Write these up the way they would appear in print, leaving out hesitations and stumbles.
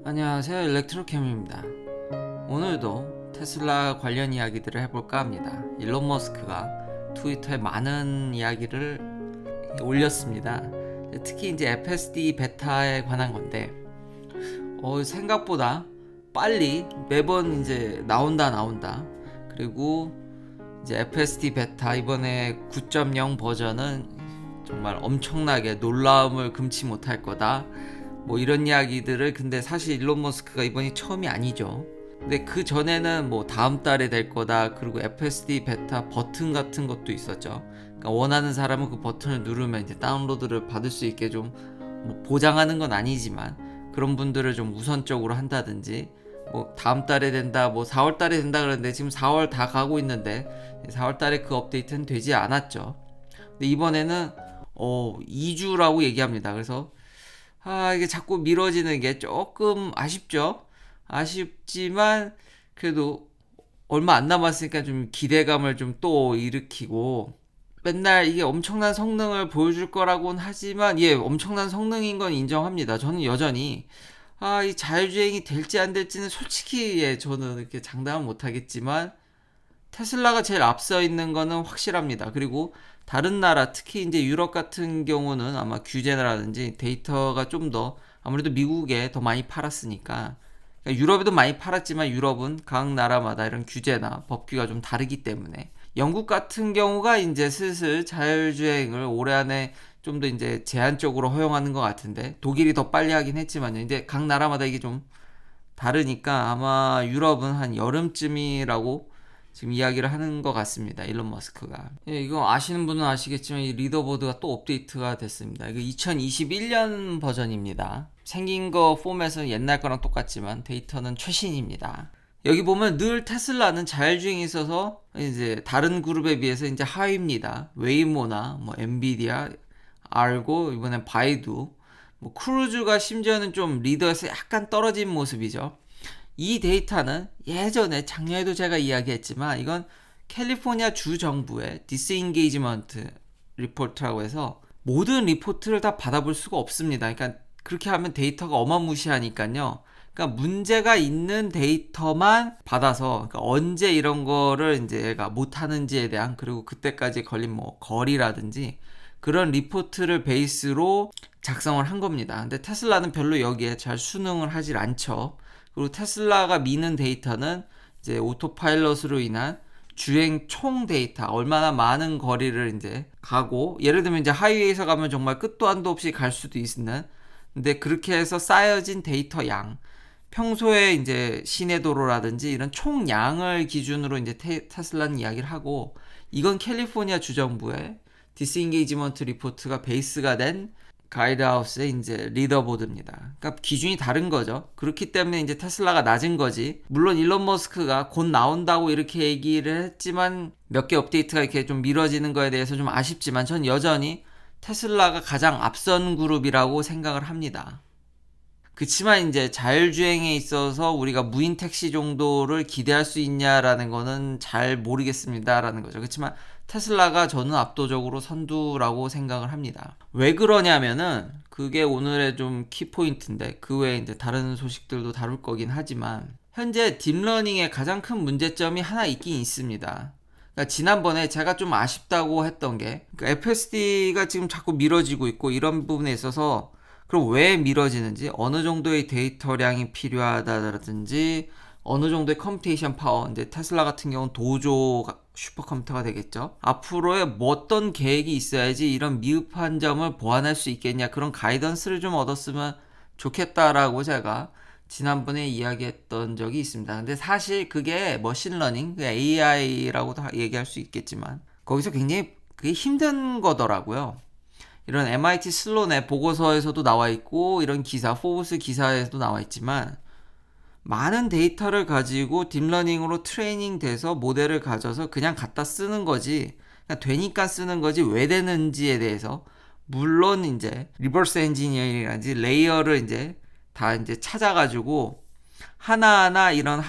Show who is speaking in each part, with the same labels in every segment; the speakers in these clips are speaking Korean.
Speaker 1: 안녕하세요, 일렉트로캠입니다. 오늘도 테슬라 관련 이야기들을 해볼까 합니다. 일론 머스크가 트위터에 많은 이야기를 올렸습니다. 특히 이제 FSD 베타에 관한 건데 생각보다 빨리 매번 이제 나온다. 그리고 이제 FSD 베타 이번에 9.0 버전은 정말 엄청나게 놀라움을 금치 못할 거다. 뭐 이런 이야기들을, 근데 사실 일론 머스크가 이번이 처음이 아니죠. 근데 그 전에는 뭐 다음 달에 될 거다, 그리고 FSD 베타 버튼 같은 것도 있었죠. 그러니까 원하는 사람은 그 버튼을 누르면 이제 다운로드를 받을 수 있게 좀 뭐 보장하는 건 아니지만 그런 분들을 좀 우선적으로 한다든지, 뭐 다음 달에 된다, 뭐 4월 달에 된다 그러는데 지금 4월 다 가고 있는데 4월 달에 그 업데이트는 되지 않았죠. 근데 이번에는 2주라고 얘기합니다. 그래서 이게 자꾸 미뤄지는 게 조금 아쉽죠. 아쉽지만 그래도 얼마 안 남았으니까 좀 기대감을 좀 또 일으키고, 맨날 이게 엄청난 성능을 보여줄 거라고는 하지만, 예, 엄청난 성능인 건 인정합니다. 저는 여전히 이 자율주행이 될지 안 될지는 솔직히, 예, 저는 이렇게 장담은 못 하겠지만 테슬라가 제일 앞서 있는 거는 확실합니다. 그리고 다른 나라, 특히 이제 유럽 같은 경우는 아마 규제라든지 데이터가 좀 더, 아무래도 미국에 더 많이 팔았으니까, 그러니까 유럽에도 많이 팔았지만 유럽은 각 나라마다 이런 규제나 법규가 좀 다르기 때문에, 영국 같은 경우가 이제 슬슬 자율주행을 올해 안에 좀 더 이제 제한적으로 허용하는 것 같은데, 독일이 더 빨리 하긴 했지만요. 이제 각 나라마다 이게 좀 다르니까 아마 유럽은 한 여름쯤이라고 지금 이야기를 하는 것 같습니다. 일론 머스크가. 예, 이거 아시는 분은 아시겠지만 이 리더보드가 또 업데이트가 됐습니다. 이거 2021년 버전입니다. 생긴 거 포맷은 옛날 거랑 똑같지만 데이터는 최신입니다. 여기 보면 늘 테슬라는 자율주행이 있어서 이제 다른 그룹에 비해서 이제 하위입니다. 웨이모나 뭐 엔비디아, 알고, 이번엔 바이두, 뭐 크루즈가 심지어는 좀 리더에서 약간 떨어진 모습이죠. 이 데이터는 예전에 작년에도 제가 이야기했지만, 이건 캘리포니아 주 정부의 디스인게이지먼트 리포트라고 해서 모든 리포트를 다 받아볼 수가 없습니다. 그러니까 그렇게 하면 데이터가 어마무시하니까요. 그러니까 문제가 있는 데이터만 받아서, 그러니까 언제 이런 거를 이제 얘가 못하는지에 대한, 그리고 그때까지 걸린 뭐 거리라든지 그런 리포트를 베이스로 작성을 한 겁니다. 근데 테슬라는 별로 여기에 잘 순응을 하질 않죠. 그리고 테슬라가 미는 데이터는 이제 오토파일럿으로 인한 주행 총 데이터, 얼마나 많은 거리를 이제 가고, 예를 들면 이제 하이웨이에서 가면 정말 끝도 한도 없이 갈 수도 있는, 근데 그렇게 해서 쌓여진 데이터 양, 평소에 이제 시내 도로라든지 이런 총량을 기준으로 이제 테슬라는 이야기를 하고, 이건 캘리포니아 주정부의 디스인게이지먼트 리포트가 베이스가 된 가이드하우스의 이제 리더보드입니다. 그러니까 기준이 다른 거죠. 그렇기 때문에 이제 테슬라가 낮은 거지. 물론 일론 머스크가 곧 나온다고 이렇게 얘기를 했지만 몇 개 업데이트가 이렇게 좀 미뤄지는 거에 대해서 좀 아쉽지만, 전 여전히 테슬라가 가장 앞선 그룹이라고 생각을 합니다. 그치만 이제 자율주행에 있어서 우리가 무인 택시 정도를 기대할 수 있냐라는 거는 잘 모르겠습니다라는 거죠. 그치만 테슬라가 저는 압도적으로 선두라고 생각을 합니다. 왜 그러냐면은 그게 오늘의 좀 키포인트인데, 그 외에 이제 다른 소식들도 다룰 거긴 하지만, 현재 딥러닝의 가장 큰 문제점이 하나 있긴 있습니다. 그러니까 지난번에 제가 좀 아쉽다고 했던 게, 그러니까 FSD가 지금 자꾸 미뤄지고 있고 이런 부분에 있어서, 그럼 왜 미뤄지는지, 어느 정도의 데이터량이 필요하다든지, 어느 정도의 컴퓨테이션 파워, 이제 테슬라 같은 경우는 도조 슈퍼컴퓨터가 되겠죠. 앞으로의 뭐 어떤 계획이 있어야지 이런 미흡한 점을 보완할 수 있겠냐, 그런 가이던스를 좀 얻었으면 좋겠다라고 제가 지난번에 이야기했던 적이 있습니다. 근데 사실 그게 머신러닝, AI라고도 얘기할 수 있겠지만, 거기서 굉장히 그게 힘든 거더라고요. 이런 MIT 슬론의 보고서에서도 나와 있고, 이런 기사, 포브스 기사에서도 나와 있지만, 많은 데이터를 가지고 딥러닝으로 트레이닝 돼서 모델을 가져서 그냥 갖다 쓰는 거지, 그냥 되니까 쓰는 거지, 왜 되는지에 대해서, 물론 이제 리버스 엔지니어링이라든지 레이어를 이제 다 이제 찾아가지고 하나하나 이런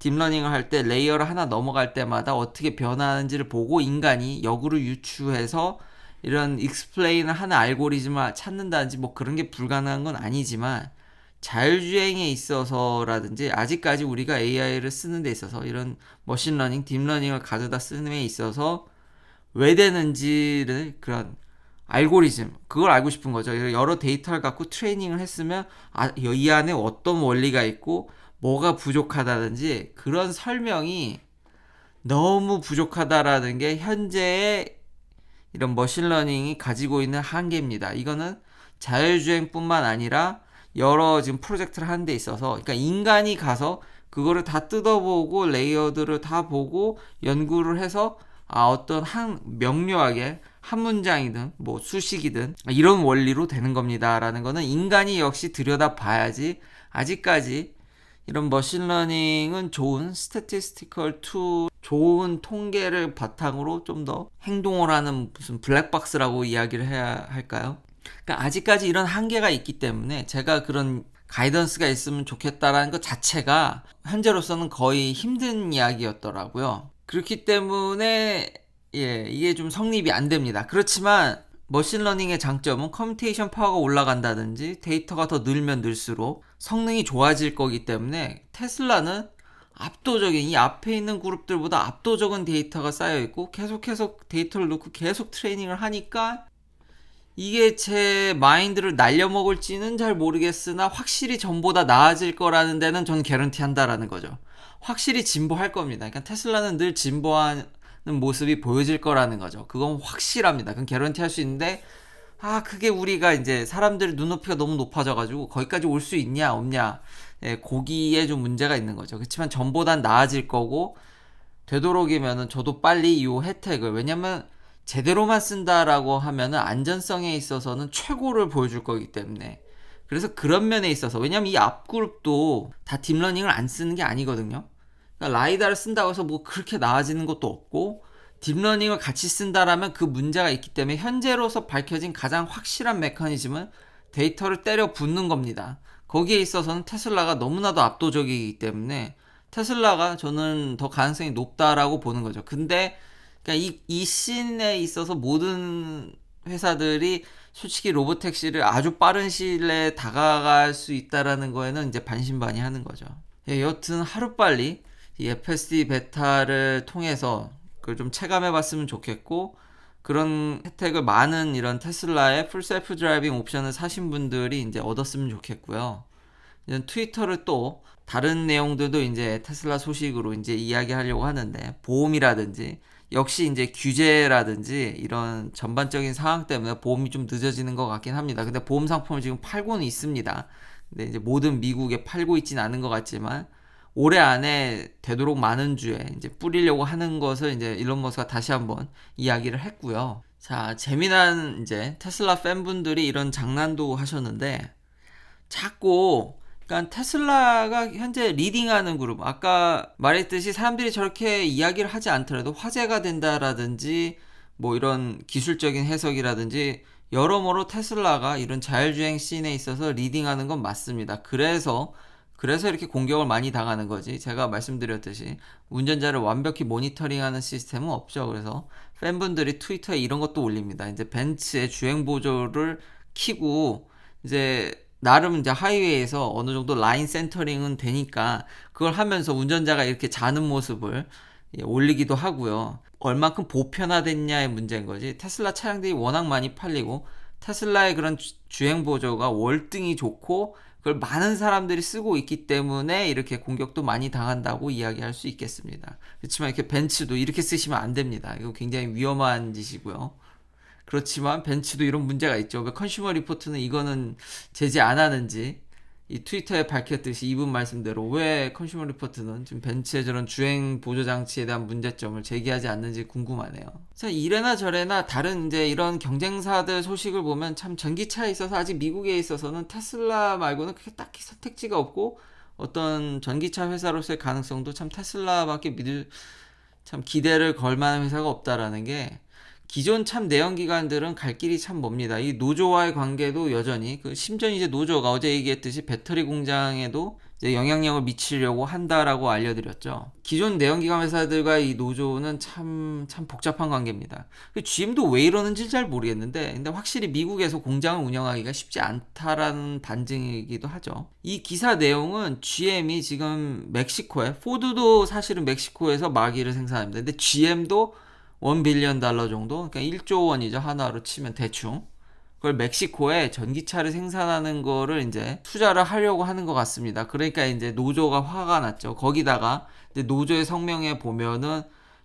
Speaker 1: 딥러닝을 할 때 레이어를 하나 넘어갈 때마다 어떻게 변하는지를 보고 인간이 역으로 유추해서 이런 익스플레인을 하는 알고리즘을 찾는다든지 뭐 그런 게 불가능한 건 아니지만, 자율주행에 있어서라든지 아직까지 우리가 AI를 쓰는 데 있어서 이런 머신러닝, 딥러닝을 가져다 쓰는 데 있어서 왜 되는지를 그런 알고리즘 그걸 알고 싶은 거죠. 여러 데이터를 갖고 트레이닝을 했으면 이 안에 어떤 원리가 있고 뭐가 부족하다든지 그런 설명이 너무 부족하다라는 게 현재의 이런 머신러닝이 가지고 있는 한계입니다. 이거는 자율주행뿐만 아니라 여러 지금 프로젝트를 하는 데 있어서 그러니까 인간이 가서 그거를 다 뜯어보고 레이어드를 다 보고 연구를 해서 어떤 명료하게 한 문장이든 뭐 수식이든 이런 원리로 되는 겁니다라는 거는 인간이 역시 들여다 봐야지. 아직까지 이런 머신러닝은 좋은 스태티스티컬 툴, 좋은 통계를 바탕으로 좀 더 행동을 하는 무슨 블랙박스라고 이야기를 해야 할까요? 그러니까 아직까지 이런 한계가 있기 때문에 제가 그런 가이던스가 있으면 좋겠다라는 것 자체가 현재로서는 거의 힘든 이야기였더라고요. 그렇기 때문에 이게 좀 성립이 안 됩니다. 그렇지만 머신러닝의 장점은 컴퓨테이션 파워가 올라간다든지 데이터가 더 늘면 늘수록 성능이 좋아질 거기 때문에 테슬라는 압도적인 이 앞에 있는 그룹들보다 압도적인 데이터가 쌓여 있고 계속 데이터를 넣고 계속 트레이닝을 하니까 이게 제 마인드를 날려먹을지는 잘 모르겠으나 확실히 전보다 나아질 거라는 데는 전 개런티 한다라는 거죠. 확실히 진보할 겁니다. 그러니까 테슬라는 늘 진보하는 모습이 보여질 거라는 거죠. 그건 확실합니다. 그건 개런티 할 수 있는데 그게 우리가 이제 사람들 눈높이가 너무 높아져가지고 거기까지 올 수 있냐 없냐 거기에 좀 문제가 있는 거죠. 그렇지만 전보단 나아질 거고 되도록이면은 저도 빨리 이 혜택을 왜냐면 제대로만 쓴다라고 하면은 안전성에 있어서는 최고를 보여줄 거기 때문에 그래서 그런 면에 있어서 왜냐면 이 앞그룹도 다 딥러닝을 안 쓰는 게 아니거든요. 그러니까 라이다를 쓴다고 해서 뭐 그렇게 나아지는 것도 없고 딥러닝을 같이 쓴다라면 그 문제가 있기 때문에 현재로서 밝혀진 가장 확실한 메커니즘은 데이터를 때려 붓는 겁니다. 거기에 있어서는 테슬라가 너무나도 압도적이기 때문에 테슬라가 저는 더 가능성이 높다라고 보는 거죠. 근데 그러니까 이 씬에 있어서 모든 회사들이 솔직히 로보택시를 아주 빠른 시일 내에 다가갈 수 있다라는 거에는 이제 반신반의하는 거죠. 여튼 하루빨리 이 FSD 베타를 통해서 그걸 좀 체감해 봤으면 좋겠고 그런 혜택을 많은 이런 테슬라의 풀 셀프 드라이빙 옵션을 사신 분들이 이제 얻었으면 좋겠고요. 이제 트위터를 또 다른 내용들도 이제 테슬라 소식으로 이제 이야기하려고 하는데 보험이라든지 역시 이제 규제라든지 이런 전반적인 상황 때문에 보험이 좀 늦어지는 것 같긴 합니다. 근데 보험 상품을 지금 팔고는 있습니다. 근데 이제 모든 미국에 팔고 있진 않은 것 같지만 올해 안에 되도록 많은 주에 이제 뿌리려고 하는 것을 이제 일론 머스크가 다시 한번 이야기를 했고요. 자, 재미난 이제 테슬라 팬분들이 이런 장난도 하셨는데 자꾸 그러니까 테슬라가 현재 리딩하는 그룹 아까 말했듯이 사람들이 저렇게 이야기를 하지 않더라도 화제가 된다라든지 뭐 이런 기술적인 해석이라든지 여러모로 테슬라가 이런 자율주행 씬에 있어서 리딩하는 건 맞습니다. 그래서 이렇게 공격을 많이 당하는 거지. 제가 말씀드렸듯이 운전자를 완벽히 모니터링하는 시스템은 없죠. 그래서 팬분들이 트위터에 이런 것도 올립니다. 이제 벤츠의 주행 보조를 키고 이제 나름 이제 하이웨이에서 어느 정도 라인 센터링은 되니까 그걸 하면서 운전자가 이렇게 자는 모습을 올리기도 하고요. 얼만큼 보편화됐냐의 문제인 거지. 테슬라 차량들이 워낙 많이 팔리고 테슬라의 그런 주행 보조가 월등히 좋고 그걸 많은 사람들이 쓰고 있기 때문에 이렇게 공격도 많이 당한다고 이야기할 수 있겠습니다. 그렇지만 이렇게 벤츠도 이렇게 쓰시면 안 됩니다. 이거 굉장히 위험한 짓이고요. 그렇지만 벤츠도 이런 문제가 있죠. 왜 컨슈머 리포트는 이거는 제재 안 하는지 이 트위터에 밝혔듯이 이분 말씀대로 왜 컨슈머 리포트는 지금 벤츠의 저런 주행 보조 장치에 대한 문제점을 제기하지 않는지 궁금하네요. 자, 이래나 저래나 다른 이제 이런 경쟁사들 소식을 보면 참 전기차에 있어서 아직 미국에 있어서는 테슬라 말고는 그렇게 딱히 선택지가 없고 어떤 전기차 회사로서의 가능성도 참 테슬라밖에 참 기대를 걸 만한 회사가 없다라는 게 기존 참 내연기관들은 갈 길이 참 멉니다. 이 노조와의 관계도 여전히 심지어 이제 노조가 어제 얘기했듯이 배터리 공장에도 이제 영향력을 미치려고 한다라고 알려드렸죠. 기존 내연기관 회사들과 이 노조는 참 복잡한 관계입니다. GM도 왜 이러는지 잘 모르겠는데, 근데 확실히 미국에서 공장을 운영하기가 쉽지 않다라는 반증이기도 하죠. 이 기사 내용은 GM이 지금 멕시코에, 포드도 사실은 멕시코에서 마기를 생산합니다. 근데 GM도 $1 빌리언 정도, 그러니까 1조 원이죠. 하나로 치면 대충. 그걸 멕시코에 전기차를 생산하는 거를 이제 투자를 하려고 하는 것 같습니다. 그러니까 이제 노조가 화가 났죠. 거기다가 이제 노조의 성명에 보면은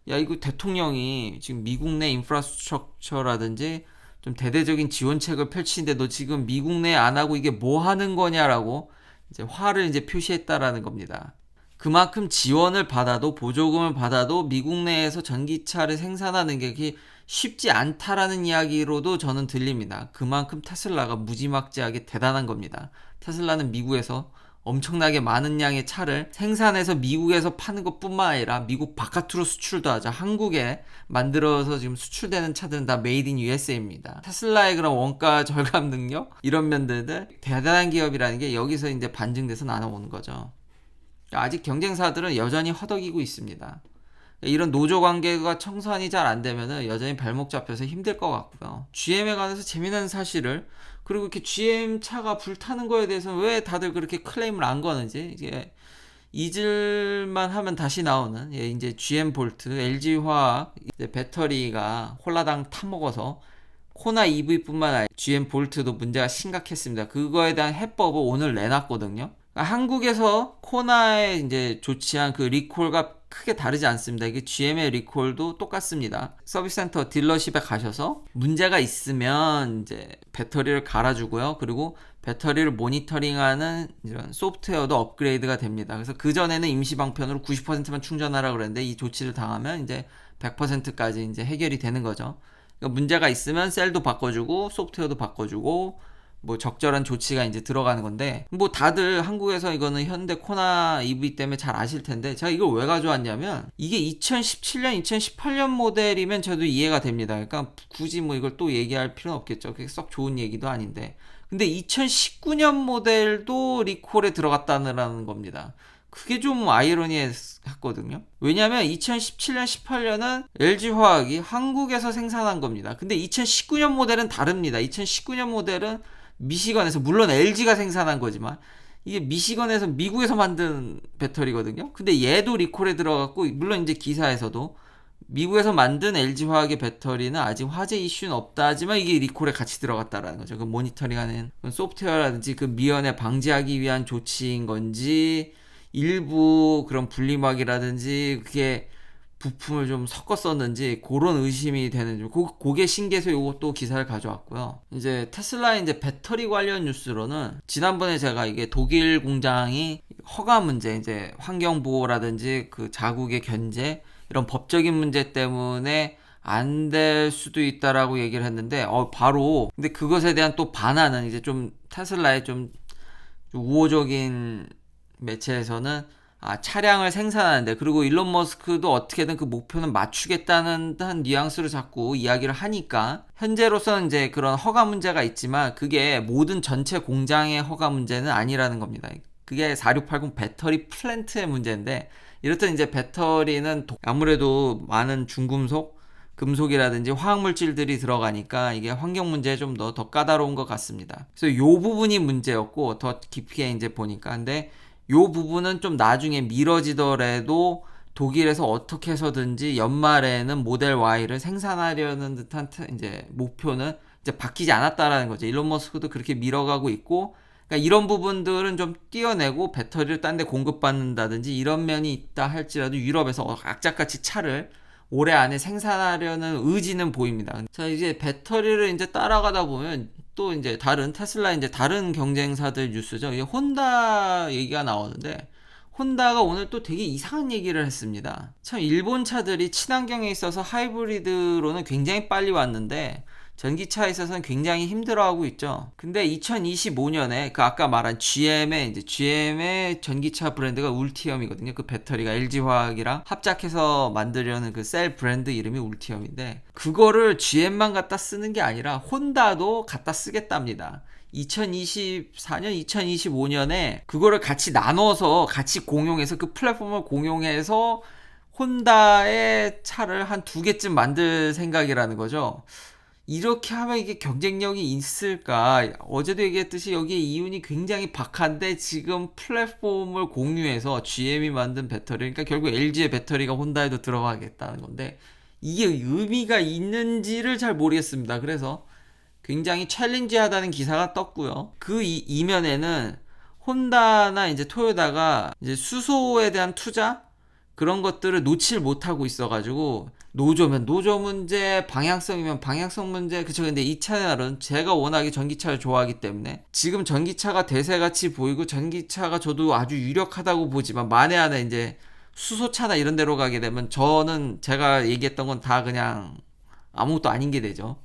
Speaker 1: 야, 이거 대통령이 지금 미국 내 인프라스트럭처라든지 좀 대대적인 지원책을 펼치는데 너 지금 미국 내 안 하고 이게 뭐 하는 거냐라고 이제 화를 이제 표시했다라는 겁니다. 그만큼 지원을 받아도, 보조금을 받아도 미국 내에서 전기차를 생산하는 게 쉽지 않다라는 이야기로도 저는 들립니다. 그만큼 테슬라가 무지막지하게 대단한 겁니다. 테슬라는 미국에서 엄청나게 많은 양의 차를 생산해서 미국에서 파는 것뿐만 아니라 미국 바깥으로 수출도 하죠. 한국에 만들어서 지금 수출되는 차들은 다 메이드 인 USA입니다. 테슬라의 그런 원가 절감 능력, 이런 면들 대단한 기업이라는 게 여기서 이제 반증돼서 나눠오는 거죠. 아직 경쟁사들은 여전히 허덕이고 있습니다. 이런 노조 관계가 청산이 잘 안 되면은 여전히 발목 잡혀서 힘들 것 같고요. GM에 관해서 재미난 사실을, 그리고 이렇게 GM 차가 불타는 거에 대해서 왜 다들 그렇게 클레임을 안 거는지, 이게 잊을만 하면 다시 나오는, 이제 GM 볼트, LG 화학 이제 배터리가 홀라당 타먹어서 코나 EV뿐만 아니라 GM 볼트도 문제가 심각했습니다. 그거에 대한 해법을 오늘 내놨거든요. 한국에서 코나에 이제 조치한 그 리콜과 크게 다르지 않습니다. 이게 GM의 리콜도 똑같습니다. 서비스 센터 딜러십에 가셔서 문제가 있으면 이제 배터리를 갈아주고요. 그리고 배터리를 모니터링하는 이런 소프트웨어도 업그레이드가 됩니다. 그래서 그전에는 임시 방편으로 90%만 충전하라 그랬는데 이 조치를 당하면 이제 100%까지 이제 해결이 되는 거죠. 그러니까 문제가 있으면 셀도 바꿔주고 소프트웨어도 바꿔주고 뭐 적절한 조치가 이제 들어가는 건데, 뭐 다들 한국에서 이거는 현대 코나 EV 때문에 잘 아실 텐데, 제가 이걸 왜 가져왔냐면 이게 2017년 2018년 모델이면 저도 이해가 됩니다. 그러니까 굳이 뭐 이걸 또 얘기할 필요는 없겠죠. 그게 썩 좋은 얘기도 아닌데, 근데 2019년 모델도 리콜에 들어갔다는 겁니다. 그게 좀 아이러니했거든요. 왜냐하면 2017년, 18년은 LG화학이 한국에서 생산한 겁니다. 근데 2019년 모델은 다릅니다. 2019년 모델은 미시건에서, 물론 LG가 생산한 거지만 이게 미시건에서, 미국에서 만든 배터리거든요. 근데 얘도 리콜에 들어갔고, 물론 이제 기사에서도 미국에서 만든 LG화학의 배터리는 아직 화재 이슈는 없다 하지만 이게 리콜에 같이 들어갔다라는 거죠. 그 모니터링하는 소프트웨어라든지 그 미연에 방지하기 위한 조치인 건지, 일부 그런 분리막이라든지 그게 부품을 좀 섞었었는지 그런 의심이 되는, 그게 신기해서 이것도 기사를 가져왔고요. 이제 테슬라의 이제 배터리 관련 뉴스로는 지난번에 제가 이게 독일 공장이 허가 문제, 이제 환경 보호라든지 그 자국의 견제, 이런 법적인 문제 때문에 안 될 수도 있다라고 얘기를 했는데, 바로 근데 그것에 대한 또 반하는, 이제 좀 테슬라의 좀 우호적인 매체에서는 차량을 생산하는데, 그리고 일론 머스크도 어떻게든 그 목표는 맞추겠다는 한 뉘앙스로 자꾸 이야기를 하니까, 현재로서는 이제 그런 허가 문제가 있지만 그게 모든 전체 공장의 허가 문제는 아니라는 겁니다. 그게 4680 배터리 플랜트의 문제인데, 이렇듯 이제 배터리는 아무래도 많은 중금속, 금속이라든지 화학물질들이 들어가니까 이게 환경 문제에 좀 더 까다로운 것 같습니다. 그래서 요 부분이 문제였고, 더 깊게 이제 보니까, 근데 요 부분은 좀 나중에 미뤄지더라도 독일에서 어떻게 해서든지 연말에는 모델 Y를 생산하려는 듯한 이제 목표는 이제 바뀌지 않았다라는 거죠. 일론 머스크도 그렇게 밀어가고 있고, 그러니까 이런 부분들은 좀 띄어내고 배터리를 딴 데 공급받는다든지 이런 면이 있다 할지라도 유럽에서 악착같이 차를 올해 안에 생산하려는 의지는 보입니다. 자, 이제 배터리를 이제 따라가다 보면 또 이제 다른 테슬라, 이제 다른 경쟁사들 뉴스죠. 이제 혼다 얘기가 나오는데, 혼다가 오늘 또 되게 이상한 얘기를 했습니다. 참 일본 차들이 친환경에 있어서 하이브리드로는 굉장히 빨리 왔는데 전기차에 있어서는 굉장히 힘들어하고 있죠. 근데 2025년에 그 아까 말한 GM의 전기차 브랜드가 울티엄이거든요. 그 배터리가 LG화학이랑 합작해서 만들려는 그 셀 브랜드 이름이 울티엄인데, 그거를 GM만 갖다 쓰는 게 아니라 혼다도 갖다 쓰겠답니다. 2024년, 2025년에 그거를 같이 나눠서 같이 공용해서 그 플랫폼을 공용해서 혼다의 차를 한 두 개쯤 만들 생각이라는 거죠. 이렇게 하면 이게 경쟁력이 있을까? 어제도 얘기했듯이 여기에 이윤이 굉장히 박한데 지금 플랫폼을 공유해서 GM이 만든 배터리, 그러니까 결국 LG의 배터리가 혼다에도 들어가겠다는 건데 이게 의미가 있는지를 잘 모르겠습니다. 그래서 굉장히 챌린지하다는 기사가 떴고요. 그 이면에는 혼다나 이제 토요다가 이제 수소에 대한 투자 그런 것들을 놓칠 못하고 있어가지고 노조면 노조 문제, 방향성이면 방향성 문제. 그쵸. 근데 이 채널은 제가 워낙에 전기차를 좋아하기 때문에 지금 전기차가 대세같이 보이고 전기차가 저도 아주 유력하다고 보지만 만에 하나 이제 수소차나 이런 데로 가게 되면 저는 제가 얘기했던 건 다 그냥 아무것도 아닌 게 되죠.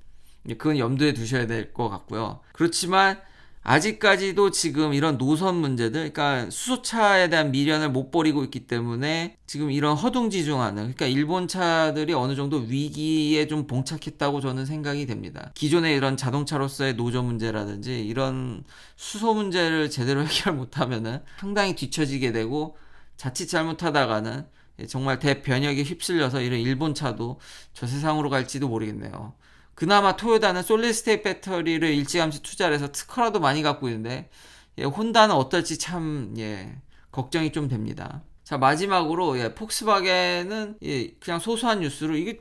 Speaker 1: 그건 염두에 두셔야 될 것 같고요. 그렇지만 아직까지도 지금 이런 노선 문제들, 그러니까 수소차에 대한 미련을 못 버리고 있기 때문에 지금 이런 허둥지중하는, 그러니까 일본 차들이 어느 정도 위기에 좀 봉착했다고 저는 생각이 됩니다. 기존의 이런 자동차로서의 노조 문제라든지 이런 수소 문제를 제대로 해결 못하면은 상당히 뒤처지게 되고 자칫 잘못하다가는 정말 대변혁에 휩쓸려서 이런 일본 차도 저 세상으로 갈지도 모르겠네요. 그나마 토요다는 솔리드스테이트 배터리를 일찌감치 투자를 해서 특허라도 많이 갖고 있는데 혼다는 어떨지 참 걱정이 좀 됩니다. 자, 마지막으로 폭스바겐은 그냥 소소한 뉴스로 이게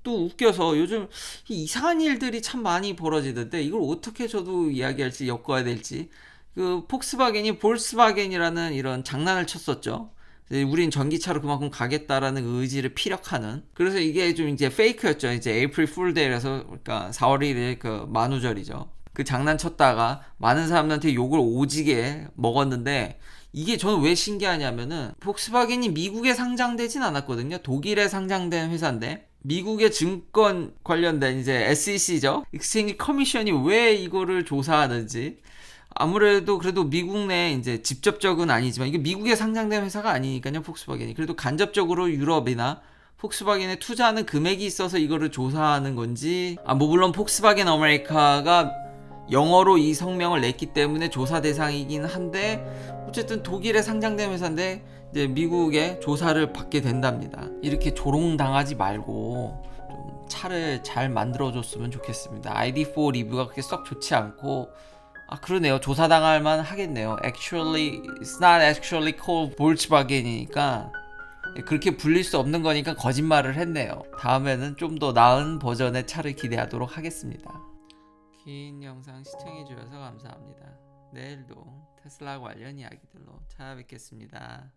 Speaker 1: 또 웃겨서 요즘 이상한 일들이 참 많이 벌어지던데 이걸 어떻게 저도 이야기할지 엮어야 될지. 그 폭스바겐이 볼스바겐이라는 이런 장난을 쳤었죠. 우린 전기차로 그만큼 가겠다라는 의지를 피력하는. 그래서 이게 좀 이제 페이크였죠. 이제 에이프릴 풀데이라서, 그러니까 4월 1일 그 만우절이죠. 그 장난쳤다가 많은 사람들한테 욕을 오지게 먹었는데 이게 저는 왜 신기하냐면은 폭스바겐이 미국에 상장되진 않았거든요. 독일에 상장된 회사인데 미국의 증권 관련된 이제 SEC죠. 익스체인지 커미션이 왜 이거를 조사하는지. 아무래도 그래도 미국 내 이제 직접적은 아니지만 이게 미국에 상장된 회사가 아니니까요. 폭스바겐이 그래도 간접적으로 유럽이나 폭스바겐에 투자하는 금액이 있어서 이거를 조사하는 건지, 뭐 물론 폭스바겐 아메리카가 영어로 이 성명을 냈기 때문에 조사 대상이긴 한데 어쨌든 독일에 상장된 회사인데 이제 미국에 조사를 받게 된답니다. 이렇게 조롱당하지 말고 좀 차를 잘 만들어줬으면 좋겠습니다. ID4 리뷰가 그렇게 썩 좋지 않고, 그러네요. 조사당할 만 하겠네요. Actually, it's not actually called Volkswagen이니까 그렇게 불릴 수 없는 거니까 거짓말을 했네요. 다음에는 좀 더 나은 버전의 차를 기대하도록 하겠습니다. 긴 영상 시청해주셔서 감사합니다. 내일도 테슬라 관련 이야기들로 찾아뵙겠습니다.